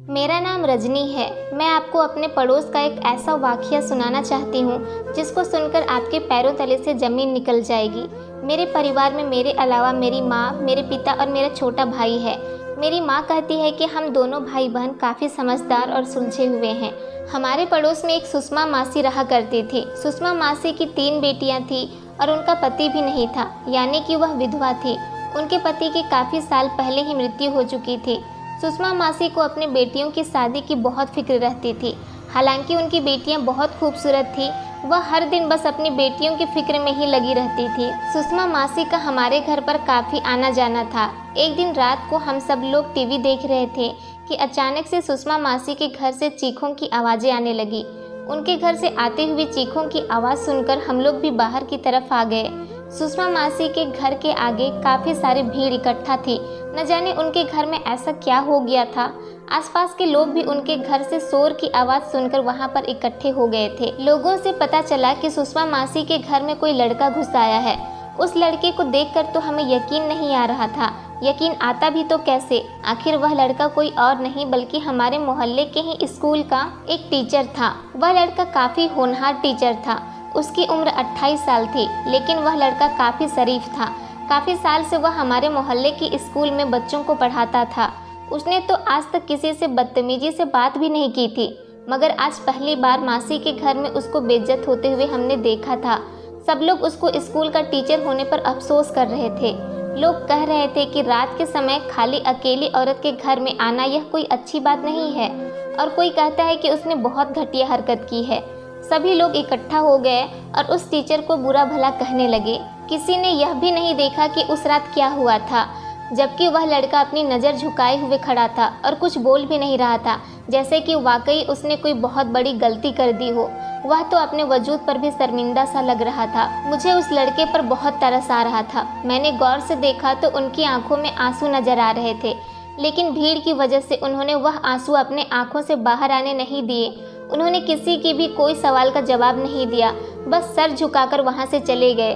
मेरा नाम रजनी है। मैं आपको अपने पड़ोस का एक ऐसा वाक़या सुनाना चाहती हूँ जिसको सुनकर आपके पैरों तले से ज़मीन निकल जाएगी। मेरे परिवार में मेरे अलावा मेरी माँ, मेरे पिता और मेरा छोटा भाई है। मेरी माँ कहती है कि हम दोनों भाई बहन काफ़ी समझदार और सुलझे हुए हैं। हमारे पड़ोस में एक सुषमा मासी रहा करती थी। सुषमा मासी की 3 बेटियाँ थीं और उनका पति भी नहीं था, यानी कि वह विधवा थी। उनके पति की काफ़ी साल पहले ही मृत्यु हो चुकी थी। सुषमा मासी को अपनी बेटियों की शादी की बहुत फिक्र रहती थी। हालांकि उनकी बेटियां बहुत खूबसूरत थीं, वह हर दिन बस अपनी बेटियों की फिक्र में ही लगी रहती थी। सुषमा मासी का हमारे घर पर काफ़ी आना जाना था। एक दिन रात को हम सब लोग टीवी देख रहे थे कि अचानक से सुषमा मासी के घर से चीखों की आवाज़ें आने लगी। उनके घर से आती हुई चीखों की आवाज़ सुनकर हम लोग भी बाहर की तरफ आ गए। सुषमा मासी के घर के आगे काफ़ी सारी भीड़ इकट्ठा थी। न जाने उनके घर में ऐसा क्या हो गया था। आसपास के लोग भी उनके घर से शोर की आवाज़ सुनकर वहां पर इकट्ठे हो गए थे। लोगों से पता चला कि सुषमा मासी के घर में कोई लड़का घुस आया है। उस लड़के को देखकर तो हमें यकीन नहीं आ रहा था। यकीन आता भी तो कैसे, आखिर वह लड़का कोई और नहीं बल्कि हमारे मोहल्ले के ही स्कूल का एक टीचर था। वह लड़का काफ़ी होनहार टीचर था। उसकी उम्र 28 साल थी, लेकिन वह लड़का काफ़ी शरीफ था। काफ़ी साल से वह हमारे मोहल्ले की स्कूल में बच्चों को पढ़ाता था। उसने तो आज तक किसी से बदतमीजी से बात भी नहीं की थी, मगर आज पहली बार मासी के घर में उसको बेइज्जत होते हुए हमने देखा था। सब लोग उसको स्कूल का टीचर होने पर अफसोस कर रहे थे। लोग कह रहे थे कि रात के समय खाली अकेली औरत के घर में आना यह कोई अच्छी बात नहीं है, और कोई कहता है कि उसने बहुत घटिया हरकत की है। सभी लोग इकट्ठा हो गए और उस टीचर को बुरा भला कहने लगे। किसी ने यह भी नहीं देखा कि उस रात क्या हुआ था, जबकि वह लड़का अपनी नज़र झुकाए हुए खड़ा था और कुछ बोल भी नहीं रहा था, जैसे कि वाकई उसने कोई बहुत बड़ी गलती कर दी हो। वह तो अपने वजूद पर भी शर्मिंदा सा लग रहा था। मुझे उस लड़के पर बहुत तरस आ रहा था। मैंने गौर से देखा तो उनकी आंखों में आंसू नजर आ रहे थे, लेकिन भीड़ की वजह से उन्होंने वह आंसू अपने आंखों से बाहर आने नहीं दिए। उन्होंने किसी की भी कोई सवाल का जवाब नहीं दिया, बस सर झुकाकर वहां से चले गए।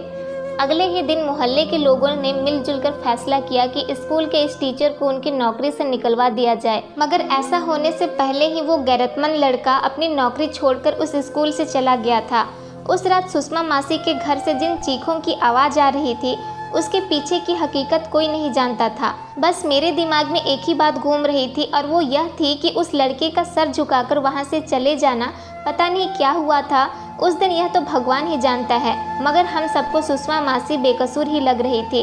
अगले ही दिन मोहल्ले के लोगों ने मिलजुल कर फैसला किया कि स्कूल के इस टीचर को उनकी नौकरी से निकलवा दिया जाए, मगर ऐसा होने से पहले ही वो गैरतमंद लड़का अपनी नौकरी छोड़कर उस स्कूल से चला गया था। उस रात सुषमा मासी के घर से जिन चीखों की आवाज़ आ रही थी, उसके पीछे की हकीकत कोई नहीं जानता था। बस मेरे दिमाग में एक ही बात घूम रही थी, और वो यह थी कि उस लड़के का सर झुकाकर वहाँ से चले जाना, पता नहीं क्या हुआ था उस दिन, यह तो भगवान ही जानता है। मगर हम सबको सुषमा मासी बेकसूर ही लग रही थी।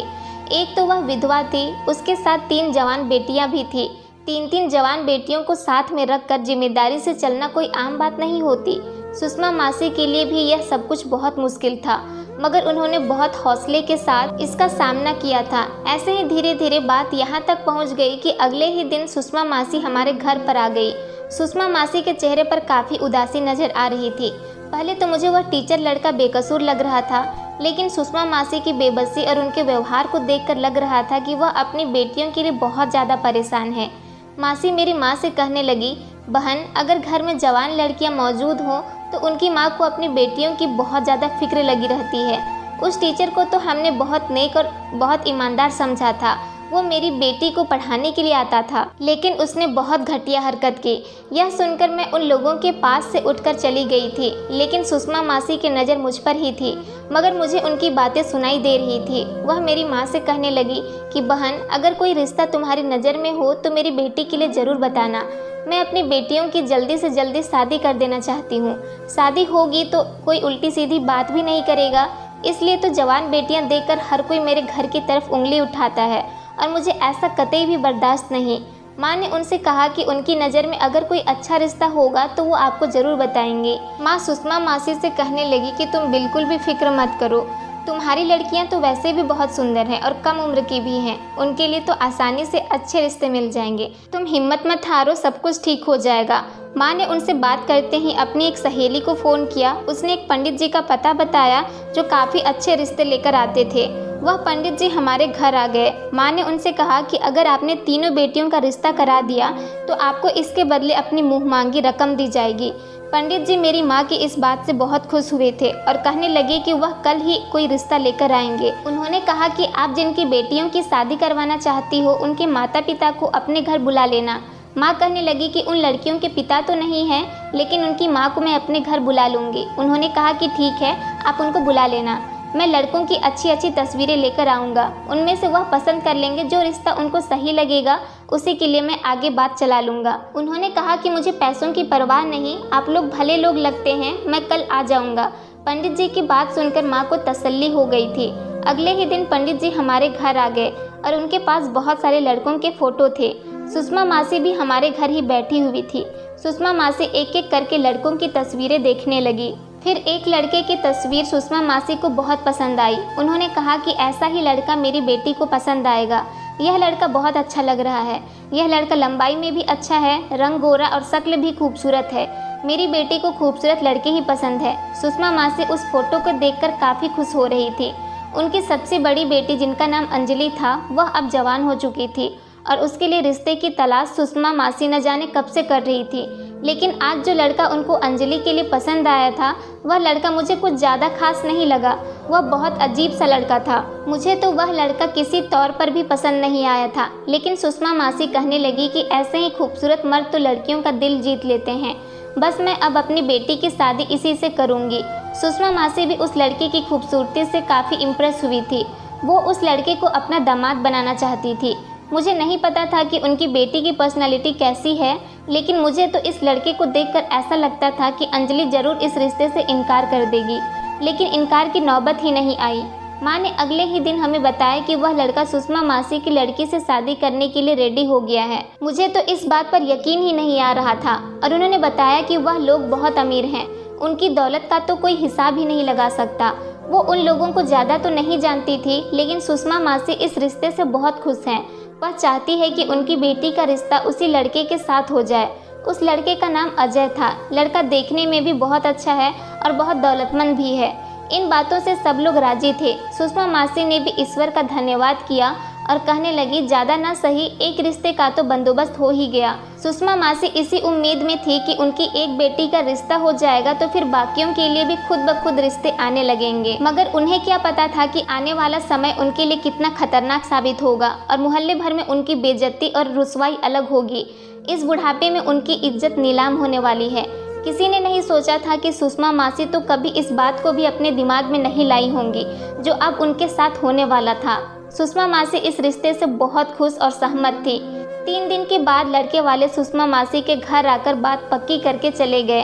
एक तो वह विधवा थी, उसके साथ 3 जवान बेटियां भी थी। 3 जवान बेटियों को साथ में रखकर जिम्मेदारी से चलना कोई आम बात नहीं होती। सुषमा मासी के लिए भी यह सब कुछ बहुत मुश्किल था, मगर उन्होंने बहुत हौसले के साथ इसका सामना किया था। ऐसे ही धीरे धीरे बात यहाँ तक पहुँच गई कि अगले ही दिन सुषमा मासी हमारे घर पर आ गई। सुषमा मासी के चेहरे पर काफ़ी उदासी नजर आ रही थी। पहले तो मुझे वह टीचर लड़का बेकसूर लग रहा था, लेकिन सुषमा मासी की बेबसी और उनके व्यवहार को देखकर लग रहा था कि वह अपनी बेटियों के लिए बहुत ज़्यादा परेशान है। मासी मेरी माँ से कहने लगी, बहन, अगर घर में जवान लड़कियाँ मौजूद हों तो उनकी माँ को अपनी बेटियों की बहुत ज़्यादा फिक्र लगी रहती है। उस टीचर को तो हमने बहुत नेक और बहुत ईमानदार समझा था। वो मेरी बेटी को पढ़ाने के लिए आता था, लेकिन उसने बहुत घटिया हरकत की। यह सुनकर मैं उन लोगों के पास से उठकर चली गई थी, लेकिन सुषमा मासी की नज़र मुझ पर ही थी, मगर मुझे उनकी बातें सुनाई दे रही थी। वह मेरी माँ से कहने लगी कि बहन, अगर कोई रिश्ता तुम्हारी नज़र में हो तो मेरी बेटी के लिए ज़रूर बताना। मैं अपनी बेटियों की जल्दी से जल्दी शादी कर देना चाहती हूँ। शादी होगी तो कोई उल्टी सीधी बात भी नहीं करेगा, इसलिए तो जवान बेटियाँ देखकर हर कोई मेरे घर की तरफ उंगली उठाता है, और मुझे ऐसा कतई भी बर्दाश्त नहीं। माँ ने उनसे कहा कि उनकी नज़र में अगर कोई अच्छा रिश्ता होगा तो वो आपको ज़रूर बताएंगे। माँ सुषमा मासी से कहने लगी कि तुम बिल्कुल भी फिक्र मत करो, तुम्हारी लड़कियां तो वैसे भी बहुत सुंदर हैं और कम उम्र की भी हैं, उनके लिए तो आसानी से अच्छे रिश्ते मिल जाएंगे। तुम हिम्मत मत हारो, सब कुछ ठीक हो जाएगा। माँ ने उनसे बात करते ही अपनी एक सहेली को फ़ोन किया। उसने एक पंडित जी का पता बताया जो काफ़ी अच्छे रिश्ते लेकर आते थे। वह पंडित जी हमारे घर आ गए। माँ ने उनसे कहा कि अगर आपने तीनों बेटियों का रिश्ता करा दिया तो आपको इसके बदले अपनी मुँह मांगी रकम दी जाएगी। पंडित जी मेरी माँ की इस बात से बहुत खुश हुए थे और कहने लगे कि वह कल ही कोई रिश्ता लेकर आएंगे। उन्होंने कहा कि आप जिनकी बेटियों की शादी करवाना चाहती हो उनके माता पिता को अपने घर बुला लेना। माँ कहने लगी कि उन लड़कियों के पिता तो नहीं हैं, लेकिन उनकी माँ को मैं अपने घर बुला लूँगी। उन्होंने कहा कि ठीक है, आप उनको बुला लेना, मैं लड़कों की अच्छी अच्छी तस्वीरें लेकर आऊँगा, उनमें से वह पसंद कर लेंगे, जो रिश्ता उनको सही लगेगा उसी के लिए मैं आगे बात चला लूँगा। उन्होंने कहा कि मुझे पैसों की परवाह नहीं, आप लोग भले लोग लगते हैं, मैं कल आ जाऊँगा। पंडित जी की बात सुनकर माँ को तसल्ली हो गई थी। अगले ही दिन पंडित जी हमारे घर आ गए और उनके पास बहुत सारे लड़कों के फ़ोटो थे। सुषमा मासी भी हमारे घर ही बैठी हुई थी। सुषमा मासी एक एक करके लड़कों की तस्वीरें देखने लगी। फिर एक लड़के की तस्वीर सुषमा मासी को बहुत पसंद आई। उन्होंने कहा कि ऐसा ही लड़का मेरी बेटी को पसंद आएगा। यह लड़का बहुत अच्छा लग रहा है, यह लड़का लंबाई में भी अच्छा है, रंग गोरा और शक्ल भी खूबसूरत है। मेरी बेटी को खूबसूरत लड़के ही पसंद है। सुषमा मासी उस फोटो को देखकर काफ़ी खुश हो रही थी। उनकी सबसे बड़ी बेटी, जिनका नाम अंजलि था, वह अब जवान हो चुकी थी और उसके लिए रिश्ते की तलाश सुषमा मासी न जाने कब से कर रही थी। लेकिन आज जो लड़का उनको अंजलि के लिए पसंद आया था, वह लड़का मुझे कुछ ज़्यादा खास नहीं लगा। वह बहुत अजीब सा लड़का था। मुझे तो वह लड़का किसी तौर पर भी पसंद नहीं आया था। लेकिन सुषमा मासी कहने लगी कि ऐसे ही खूबसूरत मर्द तो लड़कियों का दिल जीत लेते हैं। बस मैं अब अपनी बेटी की शादी इसी से करूँगी। सुषमा मासी भी उस लड़के की खूबसूरती से काफ़ी इम्प्रेस हुई थी। वो उस लड़के को अपना दामाद बनाना चाहती थी। मुझे नहीं पता था कि उनकी बेटी की पर्सनालिटी कैसी है, लेकिन मुझे तो इस लड़के को देखकर ऐसा लगता था कि अंजलि ज़रूर इस रिश्ते से इनकार कर देगी। लेकिन इनकार की नौबत ही नहीं आई। माँ ने अगले ही दिन हमें बताया कि वह लड़का सुषमा मासी की लड़की से शादी करने के लिए रेडी हो गया है। मुझे तो इस बात पर यकीन ही नहीं आ रहा था और उन्होंने बताया कि वह लोग बहुत अमीर हैं। उनकी दौलत का तो कोई हिसाब ही नहीं लगा सकता। वो उन लोगों को ज़्यादा तो नहीं जानती थी, लेकिन सुषमा मासी इस रिश्ते से बहुत खुश हैं। वह चाहती है कि उनकी बेटी का रिश्ता उसी लड़के के साथ हो जाए। उस लड़के का नाम अजय था। लड़का देखने में भी बहुत अच्छा है और बहुत दौलतमंद भी है। इन बातों से सब लोग राजी थे। सुषमा मासी ने भी ईश्वर का धन्यवाद किया और कहने लगी, ज़्यादा ना सही एक रिश्ते का तो बंदोबस्त हो ही गया। सुषमा मासी इसी उम्मीद में थी कि उनकी एक बेटी का रिश्ता हो जाएगा तो फिर बाकियों के लिए भी खुद ब खुद रिश्ते आने लगेंगे। मगर उन्हें क्या पता था कि आने वाला समय उनके लिए कितना खतरनाक साबित होगा और मोहल्ले भर में उनकी बेइज्जती और रुसवाई अलग होगी। इस बुढ़ापे में उनकी इज्जत नीलाम होने वाली है। किसी ने नहीं सोचा था कि सुषमा मासी तो कभी इस बात को भी अपने दिमाग में नहीं लाई होंगी जो अब उनके साथ होने वाला था। सुषमा मासी इस रिश्ते से बहुत खुश और सहमत थी। 3 दिन के बाद लड़के वाले सुषमा मासी के घर आकर बात पक्की करके चले गए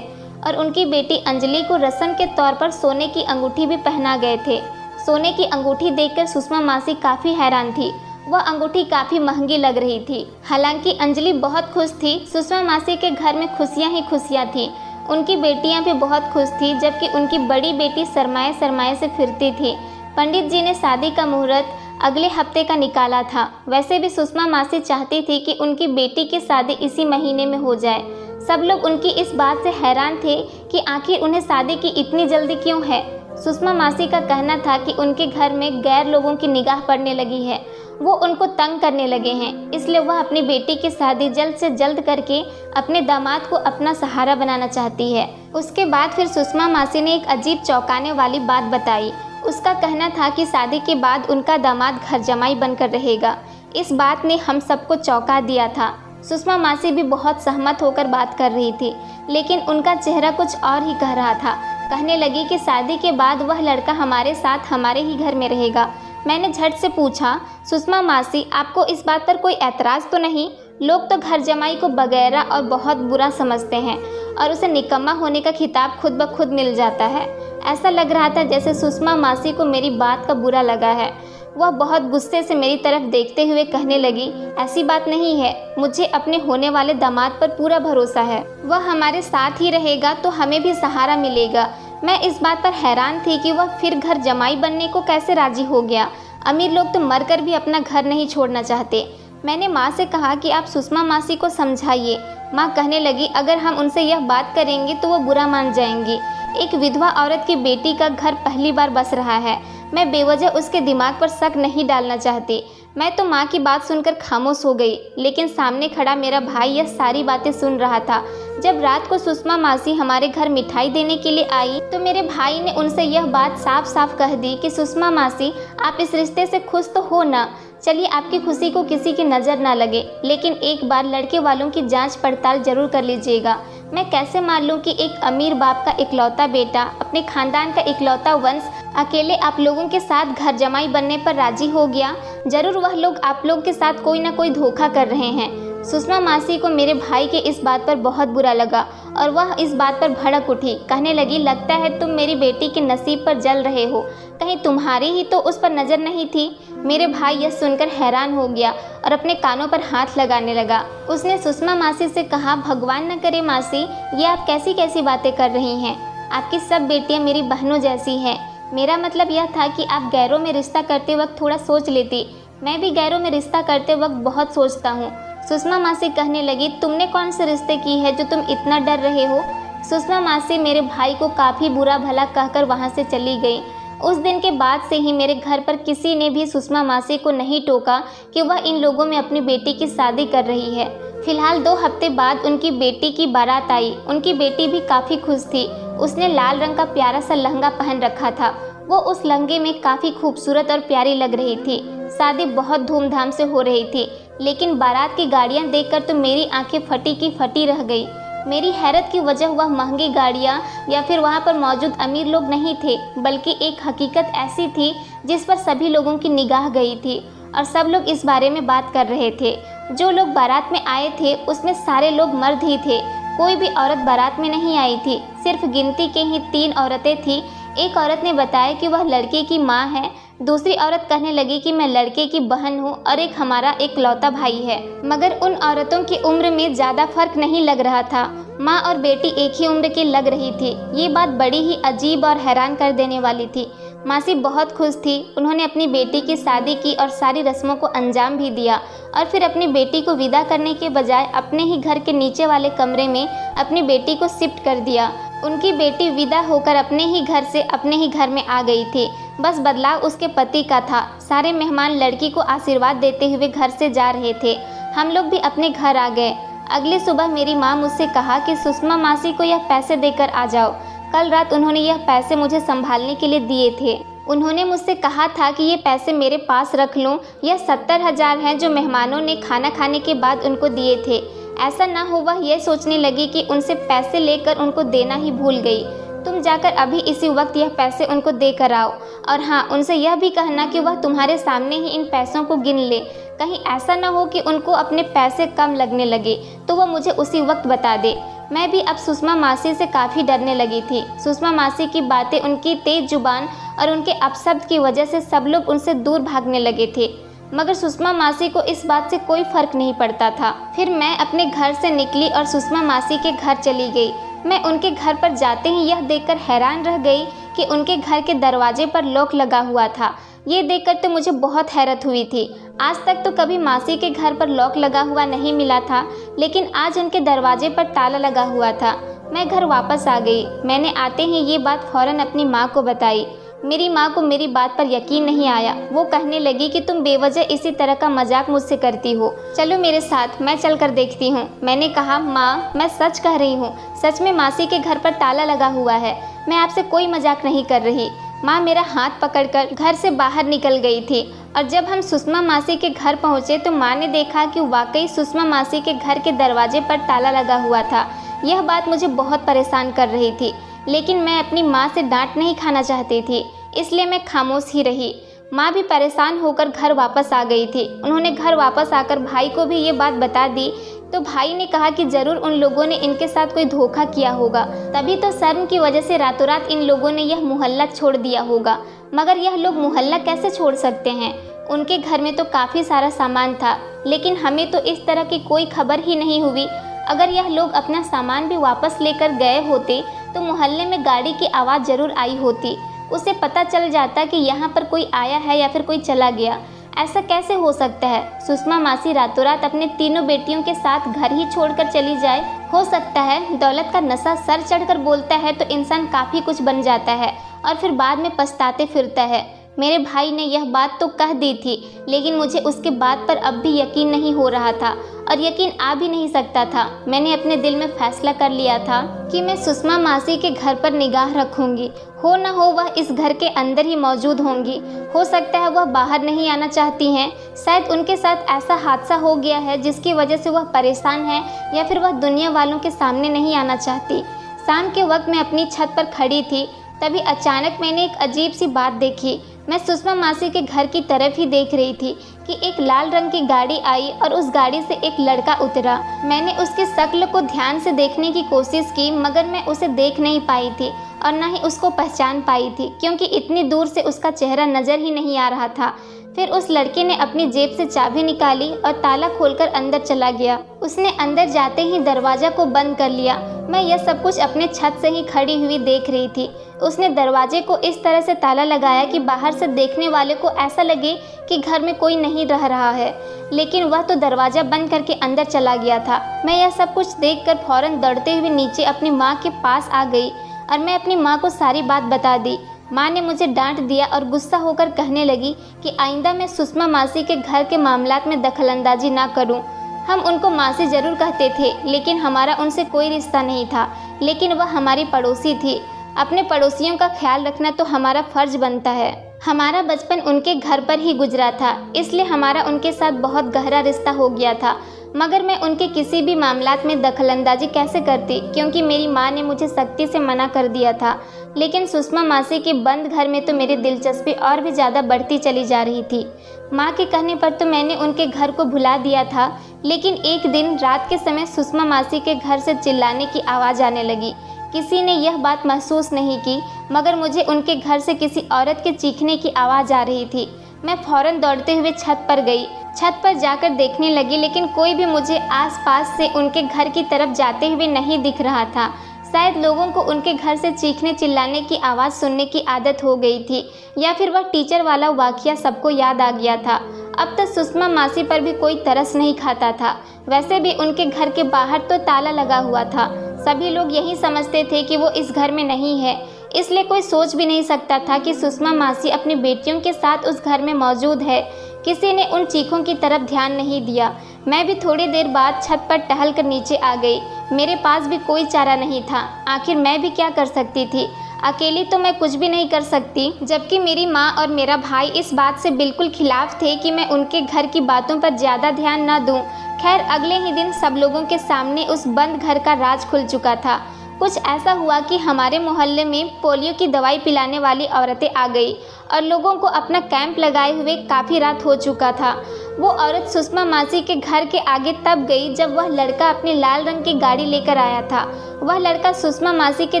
और उनकी बेटी अंजलि को रस्म के तौर पर सोने की अंगूठी भी पहना गए थे। सोने की अंगूठी देखकर सुषमा मासी काफ़ी हैरान थी। वह अंगूठी काफ़ी महंगी लग रही थी। हालांकि अंजलि बहुत खुश थी। सुषमा मासी के घर में खुशियाँ ही खुशियाँ थी। उनकी बेटियाँ भी बहुत खुश थी, जबकि उनकी बड़ी बेटी शरमाए शरमाए से फिरती थी। पंडित जी ने शादी का मुहूर्त अगले हफ्ते का निकाला था। वैसे भी सुषमा मासी चाहती थी कि उनकी बेटी की शादी इसी महीने में हो जाए। सब लोग उनकी इस बात से हैरान थे कि आखिर उन्हें शादी की इतनी जल्दी क्यों है। सुषमा मासी का कहना था कि उनके घर में गैर लोगों की निगाह पड़ने लगी है, वो उनको तंग करने लगे हैं, इसलिए वह अपनी बेटी की शादी जल्द से जल्द करके अपने दामाद को अपना सहारा बनाना चाहती है। उसके बाद फिर सुषमा मासी ने एक अजीब चौंकाने वाली बात बताई। उसका कहना था कि शादी के बाद उनका दामाद घर जमाई बनकर रहेगा। इस बात ने हम सबको चौंका दिया था। सुषमा मासी भी बहुत सहमत होकर बात कर रही थी, लेकिन उनका चेहरा कुछ और ही कह रहा था। कहने लगी कि शादी के बाद वह लड़का हमारे साथ हमारे ही घर में रहेगा। मैंने झट से पूछा, सुषमा मासी आपको इस बात पर कोई एतराज़ तो नहीं? लोग तो घर जमाई को बगैरा और बहुत बुरा समझते हैं और उसे निकम्मा होने का खिताब खुद ब खुद मिल जाता है। ऐसा लग रहा था जैसे सुषमा मासी को मेरी बात का बुरा लगा है। वह बहुत गुस्से से मेरी तरफ देखते हुए कहने लगी, ऐसी बात नहीं है, मुझे अपने होने वाले दामाद पर पूरा भरोसा है। वह हमारे साथ ही रहेगा तो हमें भी सहारा मिलेगा। मैं इस बात पर हैरान थी कि वह फिर घर जमाई बनने को कैसे राजी हो गया। अमीर लोग तो मरकर भी अपना घर नहीं छोड़ना चाहते। मैंने माँ से कहा कि आप सुषमा मासी को समझाइए। माँ कहने लगी, अगर हम उनसे यह बात करेंगे तो वो बुरा मान जाएंगी। एक विधवा औरत की बेटी का घर पहली बार बस रहा है। मैं बेवजह उसके दिमाग पर शक नहीं डालना चाहती। मैं तो माँ की बात सुनकर खामोश हो गई, लेकिन सामने खड़ा मेरा भाई यह सारी बातें सुन रहा था। जब रात को सुषमा मासी हमारे घर मिठाई देने के लिए आई तो मेरे भाई ने उनसे यह बात साफ साफ कह दी कि सुषमा मासी आप इस रिश्ते से खुश तो हो ना? चलिए आपकी खुशी को किसी की नज़र ना लगे, लेकिन एक बार लड़के वालों की जांच पड़ताल जरूर कर लीजिएगा। मैं कैसे मान लूँ कि एक अमीर बाप का इकलौता बेटा, अपने खानदान का इकलौता वंश, अकेले आप लोगों के साथ घर जमाई बनने पर राजी हो गया। जरूर वह लोग आप लोग के साथ कोई ना कोई धोखा कर रहे हैं। सुषमा मासी को मेरे भाई के इस बात पर बहुत बुरा लगा और वह इस बात पर भड़क उठी। कहने लगी, लगता है तुम मेरी बेटी के नसीब पर जल रहे हो, कहीं तुम्हारी ही तो उस पर नज़र नहीं थी। मेरे भाई यह सुनकर हैरान हो गया और अपने कानों पर हाथ लगाने लगा। उसने सुषमा मासी से कहा, भगवान न करे मासी, ये आप कैसी कैसी बातें कर रही हैं। आपकी सब बेटियाँ मेरी बहनों जैसी हैं। मेरा मतलब यह था कि आप गैरों में रिश्ता करते वक्त थोड़ा सोच लेती। मैं भी गैरों में रिश्ता करते वक्त बहुत सोचता हूँ। सुषमा मासी कहने लगी, तुमने कौन से रिश्ते की है जो तुम इतना डर रहे हो। सुषमा मासी मेरे भाई को काफ़ी बुरा भला कहकर वहाँ से चली गई। उस दिन के बाद से ही मेरे घर पर किसी ने भी सुषमा मासी को नहीं टोका कि वह इन लोगों में अपनी बेटी की शादी कर रही है। फिलहाल 2 हफ्ते बाद उनकी बेटी की बारात आई। उनकी बेटी भी काफ़ी खुश थी। उसने लाल रंग का प्यारा सा लहंगा पहन रखा था। वो उस लहंगे में काफ़ी खूबसूरत और प्यारी लग रही थी। शादी बहुत धूमधाम से हो रही थी, लेकिन बारात की गाड़ियाँ देखकर तो मेरी आंखें फटी की फटी रह गई। मेरी हैरत की वजह वह महंगी गाड़ियाँ या फिर वहाँ पर मौजूद अमीर लोग नहीं थे, बल्कि एक हकीकत ऐसी थी जिस पर सभी लोगों की निगाह गई थी और सब लोग इस बारे में बात कर रहे थे। जो लोग बारात में आए थे उसमें सारे लोग मर्द ही थे। कोई भी औरत बारात में नहीं आई थी। सिर्फ गिनती के ही 3 औरतें थीं। एक औरत ने बताया कि वह लड़के की माँ है। दूसरी औरत कहने लगी कि मैं लड़के की बहन हूँ और एक हमारा इकलौता भाई है। मगर उन औरतों की उम्र में ज़्यादा फर्क नहीं लग रहा था। माँ और बेटी एक ही उम्र की लग रही थी। ये बात बड़ी ही अजीब और हैरान कर देने वाली थी। मासी बहुत खुश थी। उन्होंने अपनी बेटी की शादी की और सारी रस्मों को अंजाम भी दिया और फिर अपनी बेटी को विदा करने के बजाय अपने ही घर के नीचे वाले कमरे में अपनी बेटी को शिफ्ट कर दिया। उनकी बेटी विदा होकर अपने ही घर से अपने ही घर में आ गई थी। बस बदलाव उसके पति का था। सारे मेहमान लड़की को आशीर्वाद देते हुए घर से जा रहे थे। हम लोग भी अपने घर आ गए। अगली सुबह मेरी माँ मुझसे कहा कि सुषमा मासी को यह पैसे देकर आ जाओ। कल रात उन्होंने यह पैसे मुझे संभालने के लिए दिए थे। उन्होंने मुझसे कहा था कि ये पैसे मेरे पास रख लूँ। यह 70,000 हैं जो मेहमानों ने खाना खाने के बाद उनको दिए थे। ऐसा ना हो वह यह सोचने लगी कि उनसे पैसे लेकर उनको देना ही भूल गई। तुम जाकर अभी इसी वक्त यह पैसे उनको दे कर आओ और हाँ, उनसे यह भी कहना कि वह तुम्हारे सामने ही इन पैसों को गिन ले। कहीं ऐसा ना हो कि उनको अपने पैसे कम लगने लगे तो वह मुझे उसी वक्त बता दे। मैं भी अब सुषमा मासी से काफ़ी डरने लगी थी। सुषमा मासी की बातें, उनकी तेज जुबान और उनके अपशब्द की वजह से सब लोग उनसे दूर भागने लगे थे, मगर सुषमा मासी को इस बात से कोई फर्क नहीं पड़ता था। फिर मैं अपने घर से निकली और सुषमा मासी के घर चली गई। मैं उनके घर पर जाते ही यह देखकर हैरान रह गई कि उनके घर के दरवाजे पर लॉक लगा हुआ था। ये देखकर तो मुझे बहुत हैरत हुई थी। आज तक तो कभी मासी के घर पर लॉक लगा हुआ नहीं मिला था, लेकिन आज उनके दरवाजे पर ताला लगा हुआ था। मैं घर वापस आ गई। मैंने आते ही ये बात फ़ौरन अपनी माँ को बताई। मेरी माँ को मेरी बात पर यकीन नहीं आया। वो कहने लगी कि तुम बेवजह इसी तरह का मजाक मुझसे करती हो। चलो मेरे साथ, मैं चल कर देखती हूँ। मैंने कहा, माँ मैं सच कह रही हूँ, सच में मासी के घर पर ताला लगा हुआ है। मैं आपसे कोई मजाक नहीं कर रही। माँ मेरा हाथ पकड़कर घर से बाहर निकल गई थी और जब हम सुषमा मासी के घर पहुँचे तो माँ ने देखा कि वाकई सुषमा मासी के घर के दरवाजे पर ताला लगा हुआ था। यह बात मुझे बहुत परेशान कर रही थी, लेकिन मैं अपनी माँ से डांट नहीं खाना चाहती थी, इसलिए मैं खामोश ही रही। माँ भी परेशान होकर घर वापस आ गई थी। उन्होंने घर वापस आकर भाई को भी ये बात बता दी तो भाई ने कहा कि ज़रूर उन लोगों ने इनके साथ कोई धोखा किया होगा, तभी तो शर्म की वजह से रातों रात इन लोगों ने यह मोहल्ला छोड़ दिया होगा। मगर यह लोग मोहल्ला कैसे छोड़ सकते हैं? उनके घर में तो काफ़ी सारा सामान था, लेकिन हमें तो इस तरह की कोई खबर ही नहीं हुई। अगर यह लोग अपना सामान भी वापस लेकर गए होते तो मोहल्ले में गाड़ी की आवाज़ ज़रूर आई होती। उसे पता चल जाता कि यहाँ पर कोई आया है या फिर कोई चला गया। ऐसा कैसे हो सकता है? सुषमा मासी रातों रात अपने तीनों बेटियों के साथ घर ही छोड़कर चली जाए। हो सकता है दौलत का नशा सर चढ़कर बोलता है तो इंसान काफ़ी कुछ बन जाता है और फिर बाद में पछताते फिरता है। मेरे भाई ने यह बात तो कह दी थी, लेकिन मुझे उसके बात पर अब भी यकीन नहीं हो रहा था और यकीन आ भी नहीं सकता था। मैंने अपने दिल में फैसला कर लिया था कि मैं सुषमा मासी के घर पर निगाह रखूंगी। हो ना हो वह इस घर के अंदर ही मौजूद होंगी। हो सकता है वह बाहर नहीं आना चाहती हैं। शायद उनके साथ ऐसा हादसा हो गया है जिसकी वजह से वह परेशान है, या फिर वह दुनिया वालों के सामने नहीं आना चाहती। शाम के वक्त मैं अपनी छत पर खड़ी थी, तभी अचानक मैंने एक अजीब सी बात देखी। मैं सुषमा मासी के घर की तरफ ही देख रही थी कि एक लाल रंग की गाड़ी आई और उस गाड़ी से एक लड़का उतरा। मैंने उसकी शक्ल को ध्यान से देखने की कोशिश की, मगर मैं उसे देख नहीं पाई थी और ना ही उसको पहचान पाई थी, क्योंकि इतनी दूर से उसका चेहरा नज़र ही नहीं आ रहा था। फिर उस लड़के ने अपनी जेब से चाबी निकाली और ताला खोलकर अंदर चला गया। उसने अंदर जाते ही दरवाज़ा को बंद कर लिया। मैं यह सब कुछ अपने छत से ही खड़ी हुई देख रही थी। उसने दरवाजे को इस तरह से ताला लगाया कि बाहर से देखने वाले को ऐसा लगे कि घर में कोई नहीं रह रहा है, लेकिन वह तो दरवाज़ा बंद करके अंदर चला गया था। मैं यह सब कुछ देखकर फौरन दौड़ते हुए नीचे अपनी माँ के पास आ गई और मैं अपनी माँ को सारी बात बता दी। माँ ने मुझे डांट दिया और गुस्सा होकर कहने लगी कि आइंदा मैं सुषमा मासी के घर के मामलात में दखलंदाजी ना करूं। हम उनको मासी ज़रूर कहते थे, लेकिन हमारा उनसे कोई रिश्ता नहीं था। लेकिन वह हमारी पड़ोसी थी। अपने पड़ोसियों का ख्याल रखना तो हमारा फ़र्ज बनता है। हमारा बचपन उनके घर पर ही गुजरा था, इसलिए हमारा उनके साथ बहुत गहरा रिश्ता हो गया था। मगर मैं उनके किसी भी मामलात में दखलंदाजी कैसे करती, क्योंकि मेरी माँ ने मुझे सख्ती से मना कर दिया था। लेकिन सुषमा मासी के बंद घर में तो मेरी दिलचस्पी और भी ज़्यादा बढ़ती चली जा रही थी। माँ के कहने पर तो मैंने उनके घर को भुला दिया था, लेकिन एक दिन रात के समय सुषमा मासी के घर से चिल्लाने की आवाज़ आने लगी। किसी ने यह बात महसूस नहीं की, मगर मुझे उनके घर से किसी औरत के चीखने की आवाज़ आ रही थी। मैं फ़ौरन दौड़ते हुए छत पर गई। छत पर जाकर देखने लगी, लेकिन कोई भी मुझे आसपास से उनके घर की तरफ जाते हुए नहीं दिख रहा था। शायद लोगों को उनके घर से चीखने चिल्लाने की आवाज़ सुनने की आदत हो गई थी, या फिर वह टीचर वाला वाक़या सबको याद आ गया था। अब तक सुषमा मासी पर भी कोई तरस नहीं खाता था। वैसे भी उनके घर के बाहर तो ताला लगा हुआ था। सभी लोग यही समझते थे कि वो इस घर में नहीं है, इसलिए कोई सोच भी नहीं सकता था कि सुषमा मासी अपनी बेटियों के साथ उस घर में मौजूद है। किसी ने उन चीखों की तरफ ध्यान नहीं दिया। मैं भी थोड़ी देर बाद छत पर टहल कर नीचे आ गई। मेरे पास भी कोई चारा नहीं था। आखिर मैं भी क्या कर सकती थी? अकेली तो मैं कुछ भी नहीं कर सकती, जबकि मेरी माँ और मेरा भाई इस बात से बिल्कुल खिलाफ थे कि मैं उनके घर की बातों पर ज़्यादा ध्यान न दूँ। खैर, अगले ही दिन सब लोगों के सामने उस बंद घर का राज खुल चुका था। कुछ ऐसा हुआ कि हमारे मोहल्ले में पोलियो की दवाई पिलाने वाली औरतें आ गई और लोगों को अपना कैंप लगाए हुए काफ़ी रात हो चुका था। वो औरत सुषमा मासी के घर के आगे तब गई जब वह लड़का अपनी लाल रंग की गाड़ी लेकर आया था। वह लड़का सुषमा मासी के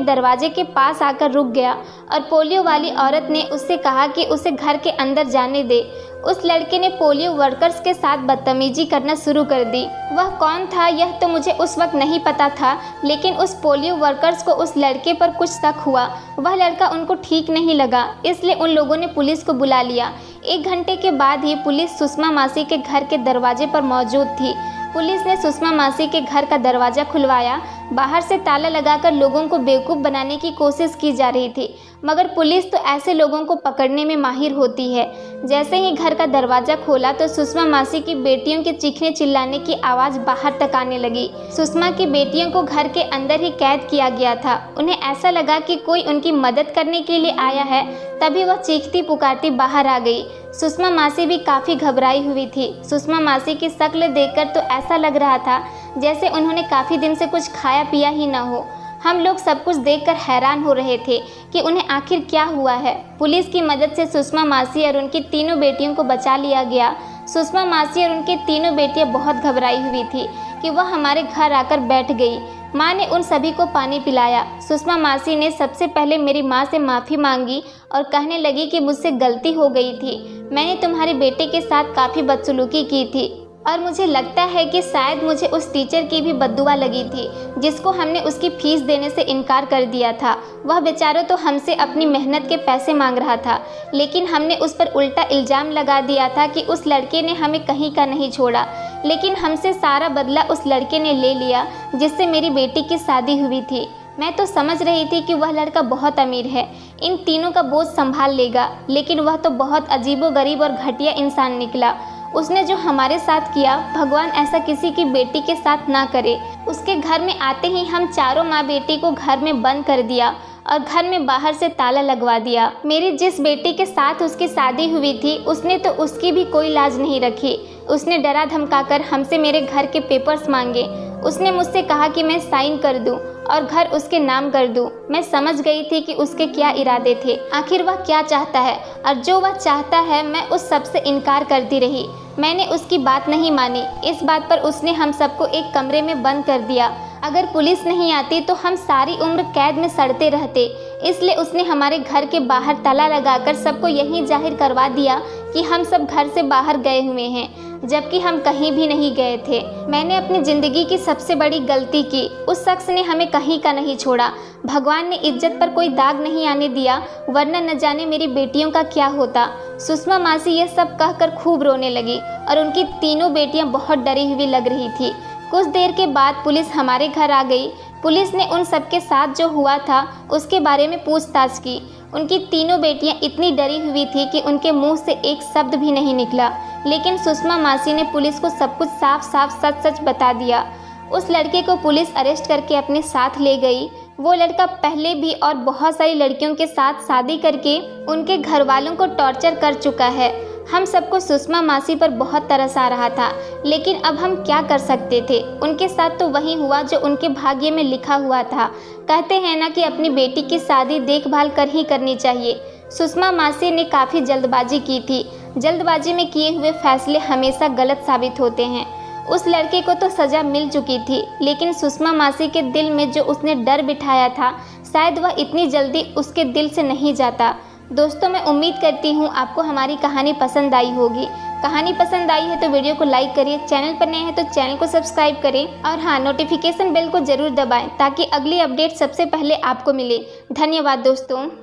दरवाजे के पास आकर रुक गया और पोलियो वाली औरत ने उससे कहा कि उसे घर के अंदर जाने दे। उस लड़के ने पोलियो वर्कर्स के साथ बदतमीजी करना शुरू कर दी। वह कौन था यह तो मुझे उस वक्त नहीं पता था, लेकिन उस पोलियो वर्कर्स को उस लड़के पर कुछ शक हुआ। वह लड़का उनको ठीक नहीं लगा, इसलिए उन लोगों ने पुलिस को बुला लिया। 1 घंटे के बाद ही पुलिस सुषमा मासी के घर के दरवाजे पर मौजूद थी। पुलिस ने सुषमा मासी के घर का दरवाज़ा खुलवाया। बाहर से ताला लगाकर लोगों को बेवकूफ़ बनाने की कोशिश की जा रही थी, मगर पुलिस तो ऐसे लोगों को पकड़ने में माहिर होती है। जैसे ही घर का दरवाज़ा खोला तो सुषमा मासी की बेटियों के चीखने चिल्लाने की आवाज़ बाहर तक आने लगी। सुषमा की बेटियों को घर के अंदर ही कैद किया गया था। उन्हें ऐसा लगा कि कोई उनकी मदद करने के लिए आया है, तभी वह चीखती पुकारती बाहर आ गई। सुषमा मासी भी काफ़ी घबराई हुई थी। सुषमा मासी की शक्ल देखकर तो ऐसा लग रहा था जैसे उन्होंने काफ़ी दिन से कुछ खाया पिया ही ना हो। हम लोग सब कुछ देखकर हैरान हो रहे थे कि उन्हें आखिर क्या हुआ है। पुलिस की मदद से सुषमा मासी और उनकी तीनों बेटियों को बचा लिया गया। सुषमा मासी और उनकी तीनों बेटियां बहुत घबराई हुई थी कि वह हमारे घर आकर बैठ गई। माँ ने उन सभी को पानी पिलाया। सुषमा मासी ने सबसे पहले मेरी माँ से माफ़ी मांगी और कहने लगी कि मुझसे गलती हो गई थी। मैंने तुम्हारे बेटे के साथ काफ़ी बदसलूकी की थी और मुझे लगता है कि शायद मुझे उस टीचर की भी बद्दुआ लगी थी जिसको हमने उसकी फ़ीस देने से इनकार कर दिया था। वह बेचारा तो हमसे अपनी मेहनत के पैसे मांग रहा था, लेकिन हमने उस पर उल्टा इल्ज़ाम लगा दिया था कि उस लड़के ने हमें कहीं का नहीं छोड़ा। लेकिन हमसे सारा बदला उस लड़के ने ले लिया जिससे मेरी बेटी की शादी हुई थी। मैं तो समझ रही थी कि वह लड़का बहुत अमीर है, इन तीनों का बोझ संभाल लेगा। लेकिन वह तो बहुत अजीबोगरीब और घटिया इंसान निकला। उसने जो हमारे साथ किया, भगवान ऐसा किसी की बेटी के साथ ना करे। उसके घर में आते ही हम चारों माँ बेटी को घर में बंद कर दिया और घर में बाहर से ताला लगवा दिया। मेरी जिस बेटी के साथ उसकी शादी हुई थी, उसने तो उसकी भी कोई लाज नहीं रखी। उसने डरा धमकाकर हमसे मेरे घर के पेपर्स मांगे। उसने मुझसे कहा कि मैं साइन कर दूं और घर उसके नाम कर दूं। मैं समझ गई थी कि उसके क्या इरादे थे, आखिर वह क्या चाहता है, और जो वह चाहता है मैं उस सब से इनकार करती रही। मैंने उसकी बात नहीं मानी। इस बात पर उसने हम सबको एक कमरे में बंद कर दिया। अगर पुलिस नहीं आती तो हम सारी उम्र कैद में सड़ते रहते। इसलिए उसने हमारे घर के बाहर ताला लगाकर सबको यही जाहिर करवा दिया कि हम सब घर से बाहर गए हुए हैं, जबकि हम कहीं भी नहीं गए थे। मैंने अपनी ज़िंदगी की सबसे बड़ी गलती की। उस शख्स ने हमें कहीं का नहीं छोड़ा। भगवान ने इज्जत पर कोई दाग नहीं आने दिया, वरना न जाने मेरी बेटियों का क्या होता। सुषमा मासी यह सब कहकर खूब रोने लगी और उनकी तीनों बेटियां बहुत डरी हुई लग रही थी। कुछ देर के बाद पुलिस हमारे घर आ गई। पुलिस ने उन सबके साथ जो हुआ था उसके बारे में पूछताछ की। उनकी तीनों बेटियां इतनी डरी हुई थी कि उनके मुंह से एक शब्द भी नहीं निकला। लेकिन सुषमा मासी ने पुलिस को सब कुछ साफ साफ सच सच बता दिया। उस लड़के को पुलिस अरेस्ट करके अपने साथ ले गई। वो लड़का पहले भी और बहुत सारी लड़कियों के साथ शादी करके उनके घर वालों को टॉर्चर कर चुका है। हम सबको सुषमा मासी पर बहुत तरस आ रहा था, लेकिन अब हम क्या कर सकते थे। उनके साथ तो वही हुआ जो उनके भाग्य में लिखा हुआ था। कहते हैं ना कि अपनी बेटी की शादी देखभाल कर ही करनी चाहिए। सुषमा मासी ने काफ़ी जल्दबाजी की थी। जल्दबाजी में किए हुए फैसले हमेशा गलत साबित होते हैं। उस लड़के को तो सज़ा मिल चुकी थी, लेकिन सुषमा मासी के दिल में जो उसने डर बिठाया था, शायद वह इतनी जल्दी उसके दिल से नहीं जाता। दोस्तों, मैं उम्मीद करती हूँ आपको हमारी कहानी पसंद आई होगी। कहानी पसंद आई है तो वीडियो को लाइक करिए, चैनल पर नए हैं तो चैनल को सब्सक्राइब करें और हाँ, नोटिफिकेशन बेल को ज़रूर दबाएं ताकि अगली अपडेट सबसे पहले आपको मिले। धन्यवाद दोस्तों।